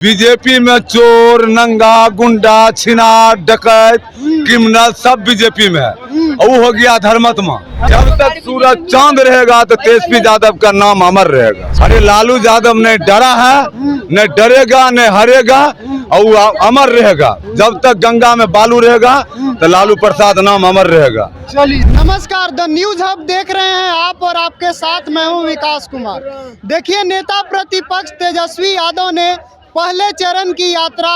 BJP में चोर, नंगा, गुंडा, छिनार, डकैत, क्रिमिनल सब बीजेपी में है। और वो हो गया धर्मात्मा। जब तक सूरज चांद रहेगा तो तेजस्वी यादव का नाम अमर रहेगा। अरे लालू यादव ने डरा है, न डरेगा, न हारेगा और वो अमर रहेगा। जब तक गंगा में बालू रहेगा तो लालू प्रसाद नाम अमर रहेगा। चलिए, नमस्कार, द न्यूज हब देख रहे हैं आप और आपके साथ मैं हूं विकास कुमार। देखिए, नेता प्रतिपक्ष तेजस्वी यादव ने पहले चरण की यात्रा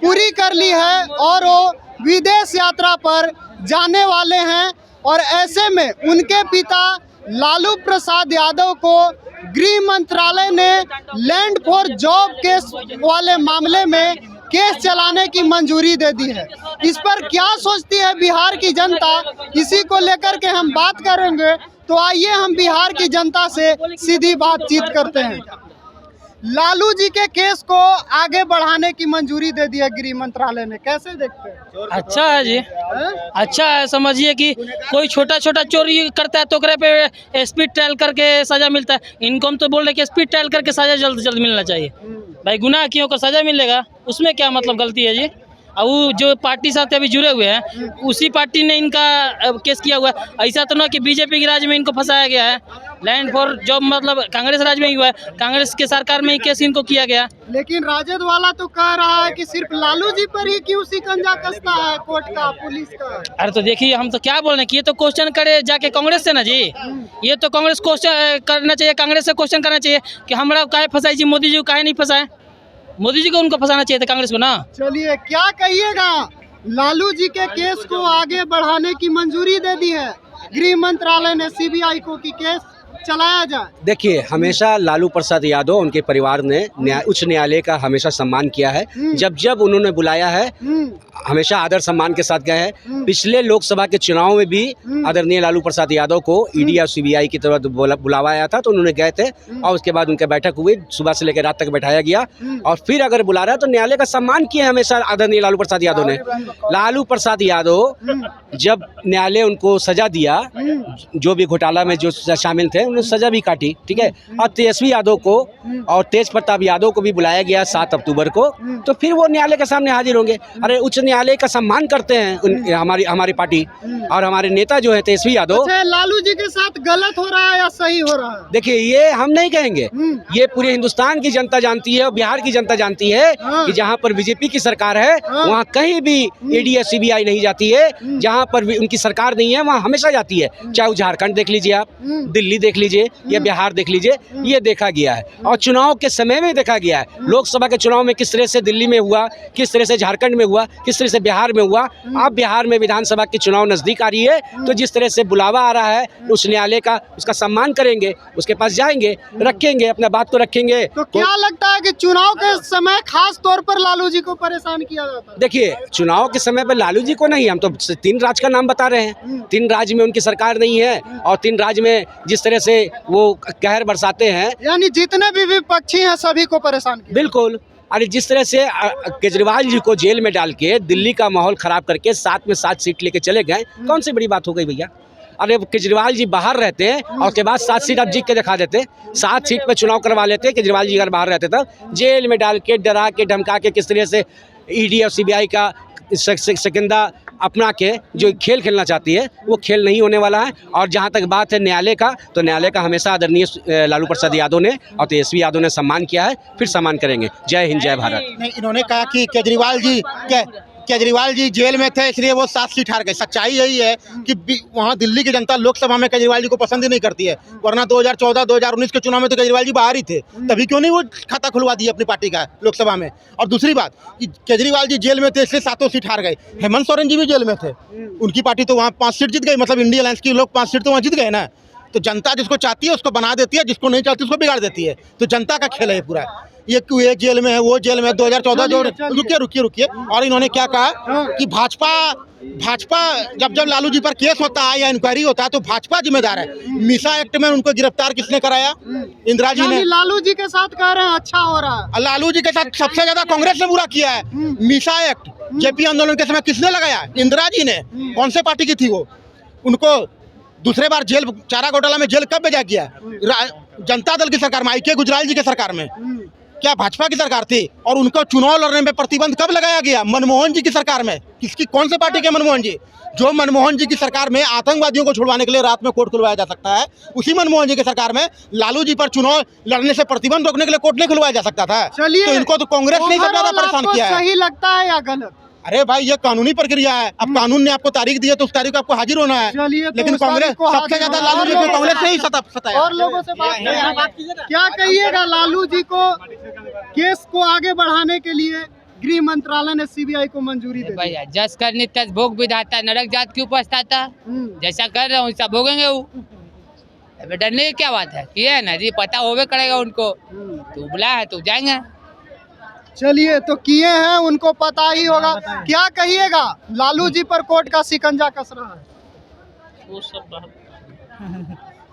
पूरी कर ली है और वो विदेश यात्रा पर जाने वाले हैं। और ऐसे में उनके पिता लालू प्रसाद यादव को गृह मंत्रालय ने लैंड फॉर जॉब केस वाले मामले में केस चलाने की मंजूरी दे दी है। इस पर क्या सोचती है बिहार की जनता, इसी को लेकर के हम बात करेंगे। तो आइए हम बिहार की जनता से सीधी बातचीत करते हैं। लालू जी के केस को आगे बढ़ाने की मंजूरी दे दी है गृह मंत्रालय ने, कैसे देखते हैं? अच्छा है जी, अच्छा है। समझिए कि कोई छोटा छोटा चोरी करता है तो ओकरे पे स्पीड ट्रायल करके सजा मिलता है। इनको हम तो बोल रहे कि स्पीड ट्रायल करके सजा जल्द से जल्द मिलना चाहिए। भाई गुनाह किया को सजा मिलेगा, उसमें क्या मतलब गलती है जी। अब वो जो पार्टी साथ अभी जुड़े हुए हैं उसी पार्टी ने इनका केस किया हुआ है। ऐसा तो ना कि बीजेपी के राज में इनको फंसाया गया है। लैंड फॉर जॉब मतलब कांग्रेस राज में ही हुआ है, कांग्रेस के सरकार में ही केस इनको किया गया। लेकिन राजद वाला तो कह रहा है कि सिर्फ लालू जी पर ही क्यों शिकंजा कसता है कोर्ट का, पुलिस का। अरे तो देखिए, हम तो क्या बोल रहे हैं कि ये तो क्वेश्चन करे जाके कांग्रेस से ना जी। ये तो कांग्रेस क्वेश्चन करना चाहिए, कांग्रेस से क्वेश्चन करना चाहिए कि हमारा काहे फंसाई जी, मोदी जी को काहे नहीं फंसाए। मोदी जी को उनको फंसाना चाहिए था, कांग्रेस को ना। चलिए, क्या कहिएगा, लालू जी के केस को आगे बढ़ाने की मंजूरी दे दी है गृह मंत्रालय ने, सीबीआई को कि केस चलाया जाए। देखिए, हमेशा लालू प्रसाद यादव उनके परिवार ने उच्च न्यायालय का हमेशा सम्मान किया है। जब जब उन्होंने बुलाया है हमेशा आदर सम्मान के साथ गए हैं। पिछले लोकसभा के चुनाव में भी आदरणीय लालू प्रसाद यादव को ईडी और सीबीआई की तरफ बुलावा आया था तो उन्होंने गए थे और उसके बाद उनकी बैठक हुई, सुबह से लेकर रात तक बैठाया गया। और फिर अगर बुला रहा है तो न्यायालय का सम्मान किया हमेशा आदरणीय लालू प्रसाद यादव ने। लालू प्रसाद यादव जब न्यायालय उनको सजा दिया, जो भी घोटाला में जो शामिल थे उन्होंने सजा भी काटी, ठीक है। और तेजस्वी यादव को और तेज प्रताप यादव को भी बुलाया गया 7 अक्टूबर को, तो फिर वो न्यायालय के सामने हाजिर होंगे। अरे उच्च न्यायालय का सम्मान करते हैं हमारी पार्टी और हमारे नेता जो है तेजस्वी यादव। लालू जी के साथ गलत हो रहा है या सही हो रहा है? देखिए, ये हम नहीं कहेंगे, ये पूरे हिंदुस्तान की जनता जानती है और बिहार की जनता जानती है कि जहाँ पर बीजेपी की सरकार है वहाँ कहीं भी ईडी या सीबीआई नहीं जाती है। जहाँ पर उनकी सरकार नहीं है वहाँ हमेशा जाती है। चाहे वो झारखंड देख लीजिए, आप दिल्ली देख लीजिए या बिहार देख लीजिए, ये देखा गया है। और चुनाव के समय में देखा गया है, लोकसभा के चुनाव में किस तरह से दिल्ली में हुआ, किस तरह से झारखंड में हुआ, किस तरह से बिहार में हुआ। अब बिहार में विधानसभा के चुनाव नजदीक आ रही है तो जिस तरह से बुलावा आ रहा है उस न्यायालय का, उसका सम्मान करेंगे, उसके पास जाएंगे, रखेंगे, अपना बात को रखेंगे। तो क्या लगता है कि चुनाव के समय खास तौर पर लालू जी को परेशान किया जाता है? देखिए, चुनाव के समय पर लालू जी को नहीं, हम तो 3 राज्य का नाम बता रहे हैं। 3 राज्य में उनकी सरकार नहीं है और 3 राज्य में जिस तरह से वो कहर बरसाते हैं, यानी जितने भी विपक्षी हैं सभी को परेशान किया। बिल्कुल। अरे जिस तरह से केजरीवाल जी को जेल में डाल के दिल्ली का माहौल खराब करके 7 में 7 सीट लेके चले गए, कौन सी बड़ी बात हो गई भैया। अरे केजरीवाल जी बाहर रहते हैं और उसके बाद 7 सीट आप जीत के दिखा देते, 7 सीट पे चुनाव करवा लेते। केजरीवाल जी अगर बाहर रहते तो जेल में डाल के डरा के धमका के किस तरह से ईडी और सीबीआई का सेकंदा अपना के जो खेल खेलना चाहती है वो खेल नहीं होने वाला है। और जहाँ तक बात है न्यायालय का, तो न्यायालय का हमेशा आदरणीय लालू प्रसाद यादव ने और तेजस्वी यादव ने सम्मान किया है, फिर सम्मान करेंगे। जय हिंद, जय भारत। नहीं, इन्होंने कहा कि केजरीवाल जी जेल में थे इसलिए वो 7 सीट हार गए। सच्चाई यही है कि वहाँ दिल्ली की जनता लोकसभा में केजरीवाल जी को पसंद ही नहीं करती है, वरना 2014, 2019 के चुनाव में तो केजरीवाल जी बाहर ही थे, तभी क्यों नहीं वो खाता खुलवा दिया अपनी पार्टी का लोकसभा में। और दूसरी बात कि केजरीवाल जी जेल में थे इसलिए 7 सीट हार गए। हेमंत सोरेन जी भी जेल में थे, उनकी पार्टी तो वहाँ 5 सीट जीत गई, मतलब इंडिया अलायंस के लोग 5 सीट तो वहाँ जीत गए ना। तो जनता जिसको चाहती है उसको बना देती है, जिसको नहीं चाहती उसको बिगाड़ देती है। तो जनता का खेल है पूरा। ये जेल में है, वो जेल में है, 2014 रुकिए। और इन्होंने क्या कहा कि भाजपा जब लालू जी पर केस होता है या इंक्वायरी होता है तो भाजपा जिम्मेदार है। मीसा एक्ट में उनको गिरफ्तार किसने कराया? इंदिरा जी ने। लालू जी के साथ कह रहे हैं अच्छा हो रहा है। लालू जी के साथ सबसे ज्यादा कांग्रेस ने बुरा किया है। मीसा एक्ट जेपी आंदोलन के समय किसने लगाया? इंदिरा जी ने। कौन से पार्टी की थी वो? उनको दूसरे बार जेल, चारा घोटाला में जेल कब भेजा गया? जनता दल की सरकार में, आई के गुजराल जी के सरकार में। क्या भाजपा की सरकार थी और उनको चुनाव लड़ने में प्रतिबंध कब लगाया गया? मनमोहन जी की सरकार में। किसकी, कौन से पार्टी के मनमोहन जी? जो मनमोहन जी की सरकार में आतंकवादियों को छुड़वाने के लिए रात में कोर्ट खुलवाया जा सकता है, उसी मनमोहन जी की सरकार में लालू जी पर चुनाव लड़ने से प्रतिबंध रोकने के लिए कोर्ट नहीं खुलवाया जा सकता था। चलिए, तो इनको तो कांग्रेस ने सबसे ज्यादा परेशान किया है। सही लगता है या गलत? अरे भाई, ये कानूनी प्रक्रिया है। अब कानून ने आपको तारीख दी है तो उस तारीख को आपको हाजिर होना है। चलिए, तो लेकिन उस तारीख कांग्रेस को सबसे हाजिर ज्यादा होना है। लालू जी को कांग्रेस ने ही सताया। और लोगों से बात करें। क्या कहिएगा, लालू जी को केस को आगे बढ़ाने के लिए गृह मंत्रालय ने सीबीआई को मंजूरी दे दी। भैया जस करनी तस भोग विधाता, नरक जात क्यों पछताता? जैसा कर रहा हूँ वैसा भोगेंगे वो। अबे डरने की क्या बात है? किया है ना जी, पता होवे करेगा उनको। तू बुला है तो जाएंगे। चलिए, तो किए हैं, उनको पता ही होगा। क्या कहिएगा, लालू जी पर कोर्ट का शिकंजा कस रहा है? वो सब बात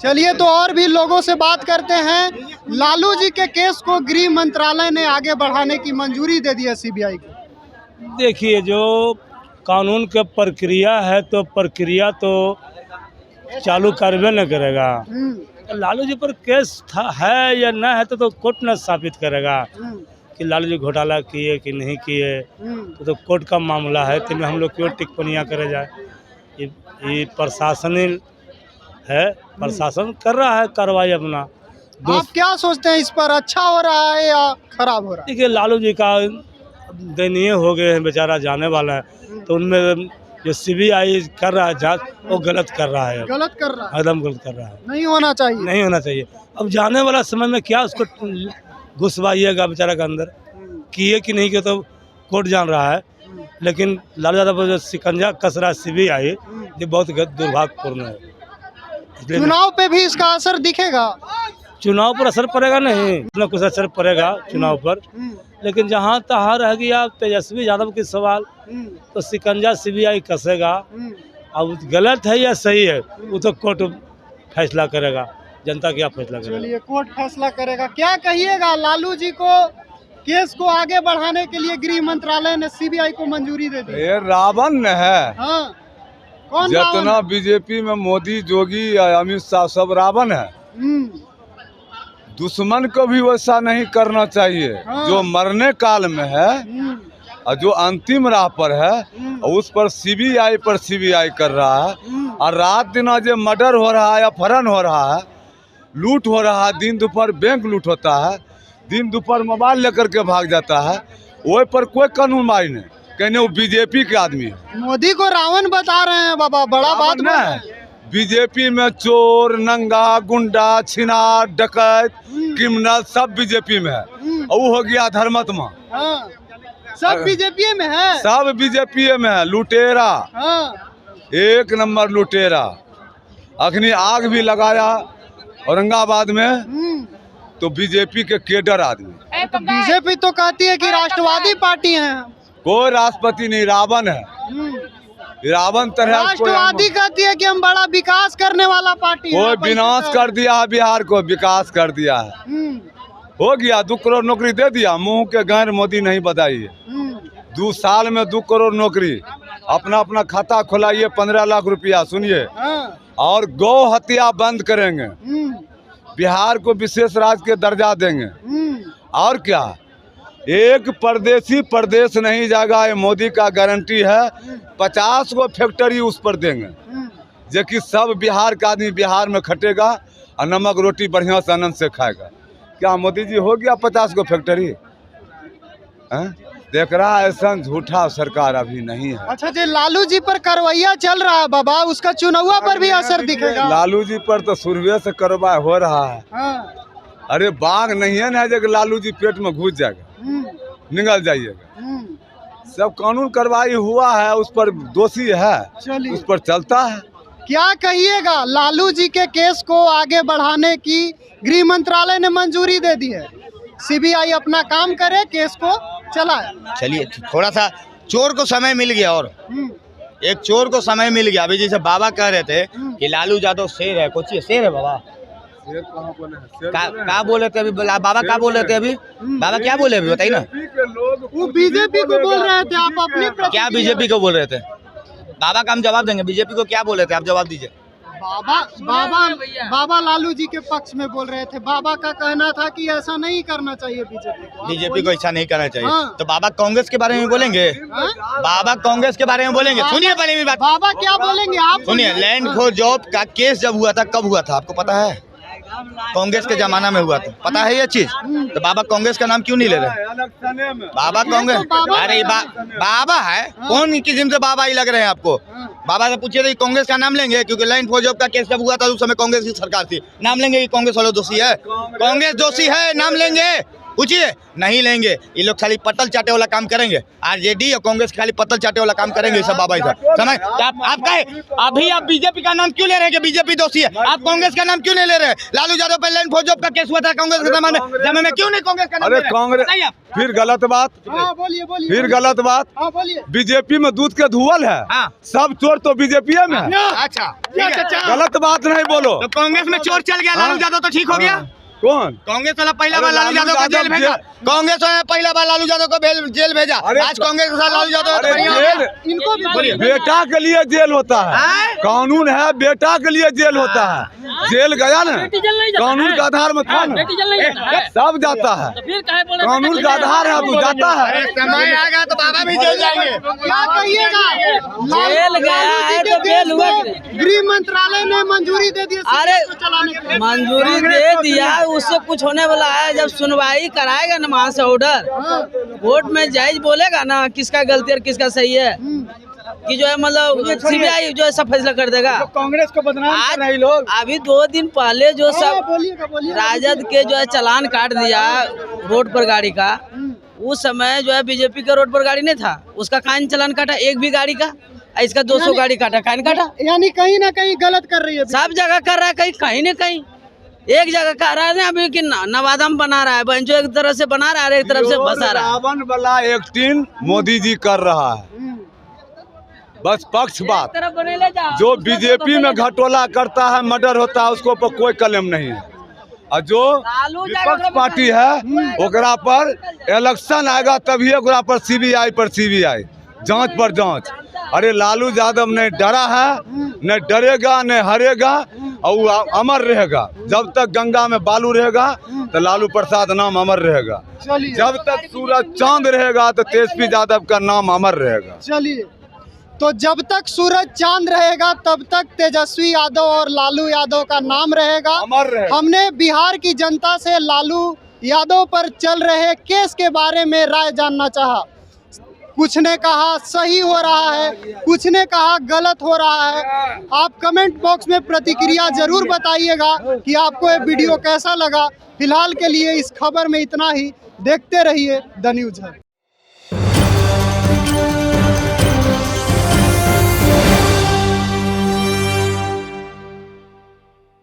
चलिए, तो और भी लोगों से बात करते हैं। लालू जी के केस को गृह मंत्रालय ने आगे बढ़ाने की मंजूरी दे दी है सीबीआई को। देखिए, जो कानून का प्रक्रिया है तो प्रक्रिया तो चालू करबे न करेगा। लालू जी पर केस है या न है तो कोर्ट न स्थापित करेगा कि लालू जी घोटाला किए कि नहीं किए। तो कोर्ट का मामला है, तो हम लोग क्यों टिप्पणियाँ करे जाए। ये प्रशासनिक है, प्रशासन कर रहा है कार्रवाई अपना। आप क्या सोचते हैं इस पर, अच्छा हो रहा है या खराब हो रहा है? देखिए, लालू जी का दयनीय हो गए हैं, बेचारा जाने वाला है। तो उनमें जो सीबीआई कर रहा है जांच, वो गलत कर रहा है, गलत कर रहा है, एकदम गलत कर रहा है। नहीं होना चाहिए, नहीं होना चाहिए। अब जाने वाला समय में क्या उसको घुसवाइएगा बेचारा के अंदर, किए कि नहीं किए तो कोर्ट जान रहा है। लेकिन लालू यादव पर जो शिकंजा कस रहा है सीबीआई, ये बहुत दुर्भाग्यपूर्ण है। चुनाव पे भी इसका असर दिखेगा? चुनाव पर असर पड़ेगा नहीं, इतना कुछ असर पड़ेगा चुनाव पर। लेकिन जहाँ तहाँ रह गया तेजस्वी यादव की सवाल, तो शिकंजा सीबीआई कसेगा। अब गलत है या सही है वो तो कोर्ट फैसला करेगा, जनता क्या फैसला करेगा। चलिए, कोर्ट फैसला करेगा। क्या कहिएगा, लालू जी को केस को आगे बढ़ाने के लिए गृह मंत्रालय ने सीबीआई को मंजूरी दे दी। ये रावण है। हाँ, कौन जितना रावण? बीजेपी में मोदी, योगी, अमित शाह सब रावण है। दुश्मन को भी वैसा नहीं करना चाहिए। हाँ। जो मरने काल में है और जो अंतिम राह पर है, उस पर सीबीआई कर रहा है। और रात दिन जो मर्डर हो रहा है, अपहरण हो रहा है, लूट हो रहा है, दिन दोपहर बैंक लूट होता है, दिन दोपहर मोबाइल लेकर के भाग जाता है, वो पर कोई कानून मारी नहीं। कहने वो बीजेपी के आदमी है। मोदी को रावण बता रहे हैं बाबा, बड़ा बात ना है। बीजेपी में चोर, नंगा, गुंडा, छिनार, डकैत, क्रिमिनल सब बीजेपी में है। और वो हो गया धर्मात्मा। हाँ, सब बीजेपी में है, सब बीजेपी में है। लुटेरा, हाँ। एक नंबर लुटेरा। अखनी आग भी लगाया औरंगाबाद में, तो बीजेपी के केडर आदमी। तो बीजेपी तो कहती है कि राष्ट्रवादी पार्टी है। कोई राष्ट्रपति नहीं, रावण है। रावण तरह राष्ट्रवादी कहती है कि हम बड़ा विकास करने वाला पार्टी है। कोई विनाश कर दिया है, बिहार को विकास कर दिया है। हो गया, 2 करोड़ नौकरी दे दिया। मुंह के गैर मोदी नहीं बताइए। 2 साल में 2 करोड़ नौकरी। अपना अपना खाता खुलाइए, 15 लाख रुपया। सुनिए, और गौ हत्या बंद करेंगे, बिहार को विशेष राज्य के दर्जा देंगे। और क्या, एक परदेसी प्रदेश नहीं जाएगा, ये मोदी का गारंटी है। 50 गो फैक्ट्री उस पर देंगे, जो कि सब बिहार का आदमी बिहार में खटेगा और नमक रोटी बढ़िया से आनंद से खाएगा। क्या मोदी जी हो गया 50 गो फैक्ट्री? देख रहा है, ऐसा झूठा सरकार अभी नहीं है। अच्छा जी, लालू जी पर करवैया चल रहा है बाबा, उसका चुनाव पर भी असर दिखेगा? लालू जी पर तो शुरुए से कार्रवाई हो रहा है। अरे बाघ नहीं है ना जो लालू जी पेट में घुस जाएगा, निकल जाइएगा। सब कानून कार्रवाई हुआ है, उस पर दोषी है, उस पर चलता है। क्या कहिएगा, लालू जी के केस को आगे बढ़ाने की गृह मंत्रालय ने मंजूरी दे दी है। सीबीआई अपना काम करे, केस को चलाए। चलिए, थोड़ा सा चोर को समय मिल गया। और एक चोर को समय मिल गया। अभी जैसे बाबा कह रहे थे कि लालू यादव शेर है, कुछ शेर है बाबा। क्या बोल रहे थे अभी बाबा? क्या बोल रहे थे अभी बाबा? क्या बोले अभी बताइए ना। वो बीजेपी को बोल रहे थे, आप अपनी क्या बीजेपी को बोल रहे थे बाबा? का हम जवाब देंगे। बीजेपी को क्या बोल रहे थे, आप जवाब दीजिए। बाबा लालू जी के पक्ष में बोल रहे थे। बाबा का कहना था कि ऐसा नहीं करना चाहिए बीजेपी को ऐसा नहीं करना चाहिए। हाँ। तो बाबा कांग्रेस के बारे में बोलेंगे? हाँ? बाबा कांग्रेस के बारे में बोलेंगे? सुनिए पहले मेरी बात, बाबा क्या बोलेंगे आप? सुनिए। लैंड फॉर जॉब का केस जब हुआ था, कब हुआ था आपको पता है? कांग्रेस के जमाना में हुआ था, पता है ये चीज? तो बाबा कांग्रेस का नाम क्यों नहीं ले रहे? बाबा कांग्रेस, अरे बाबा है, कौन किस्म से बाबा ही लग रहे हैं आपको? बाबा से पूछिए तो कांग्रेस का नाम लेंगे? क्योंकि लैंड फॉर जॉब का केस जब हुआ था उस समय कांग्रेस की सरकार थी। नाम लेंगे कि कांग्रेस वाले दोषी है? कांग्रेस दोषी है, नाम लेंगे? पूछिए, नहीं लेंगे। ये लोग खाली पत्तल चाटे वाला काम करेंगे। आरजेडी और कांग्रेस खाली पत्तल चाटे वाला काम करेंगे सब बाबा इधर, समझ? आप कहे अभी आप बीजेपी का नाम क्यों ले रहे हैं कि बीजेपी दोषी है? आप कांग्रेस का नाम क्यों नहीं ले रहे हैं? लालू यादव पे लैंड फॉर जॉब का केस हुआ था कांग्रेस के जमाने में, क्यों नहीं कांग्रेस का नाम ले अरे रहे हैं? कांग्रेस बताइए। फिर गलत बात, बोलिए फिर गलत बात। बोलिए। बीजेपी में दूध के धुअल है, हाँ। सब चोर तो बीजेपी में है। अच्छा, ठीक है। गलत बात नहीं बोलो। तो कांग्रेस में चोर चल गया, लालू यादव तो ठीक हो गया? कौन? कांग्रेस वाला पहला बार अरे लालू यादव को जेल भेजा। कांग्रेस वाला पहला बार लालू यादव को जेल भेजा। अरे आज कांग्रेस के साथ लालू यादव अरे तो बढ़िया हो गया। इनको भी बोलिए। बेटा के लिए जेल होता है, हाँ? कानून है, बेटा के लिए जेल होता है। जेल गया ना, बेटी जेल नहीं जाता कानून है। के आधार में था ना, बेटी जल नहीं जाता है। सब जाता है। तो फिर काहे बोले कानून बेटा का जेल आधार है, जाता वो जाता है। समय आएगा तो बाबा भी जेल जाएंगे। क्या कहिएगा? जेल गया है तो बेल हुआ कि नहीं? गृह मंत्रालय ने मंजूरी दे दी अरे चलाने के लिए। मंजूरी दे दिया, उससे कुछ होने वाला है। जब सुनवाई कराएगा ना वहाँ से ऑर्डर, कोर्ट में जज बोलेगा ना किसका गलती और किसका सही है, कि जो है मतलब सीबीआई जो है सब फैसला कर देगा। कांग्रेस को बदनाम कर रहे लोग। अभी 2 दिन पहले जो सब बोलिए। राजद के जो है चालान काट दिया रोड पर गाड़ी का, उस समय जो है बीजेपी का रोड पर गाड़ी नहीं था, उसका कान चालान काटा एक भी गाड़ी का, इसका 200 गाड़ी काटा, कान काटा। यानी कहीं ना कहीं गलत कर रही है। सब जगह कर रहा है, कहीं कहीं न कहीं। एक जगह कह रहा है ना अभी कि नवादा में बना रहा है, बंजो एक तरफ से बना रहा है, एक तरफ से बसा रहा है। रावण वाला एक्टिंग मोदी जी कर रहा है, बस पक्ष बात। तरफ बने ले जाओ। जो बीजेपी में घटोला करता है, मर्डर होता है, उसको पर कोई कलम नहीं है। और जो विपक्ष पार्टी है, ओकरा पर इलेक्शन आएगा तभी ओकरा पर सीबीआई जांच पर जांच। अरे लालू यादव ने डरा है, न डरेगा, न हरेगा, और वो अमर रहेगा। जब तक गंगा में बालू रहेगा तो लालू प्रसाद नाम अमर रहेगा। जब तक सूरज चांद रहेगा तो तेजस्वी यादव का नाम अमर रहेगा। चलिए, तो जब तक सूरज चांद रहेगा तब तक तेजस्वी यादव और लालू यादव का नाम रहेगा, अमर रहेगा। हमने बिहार की जनता से लालू यादव पर चल रहे केस के बारे में राय जानना चाहा। कुछ ने कहा सही हो रहा है, कुछ ने कहा गलत हो रहा है। आप कमेंट बॉक्स में प्रतिक्रिया जरूर बताइएगा कि आपको ये वीडियो कैसा लगा। फिलहाल के लिए इस खबर में इतना ही। देखते रहिए द न्यूज़ है।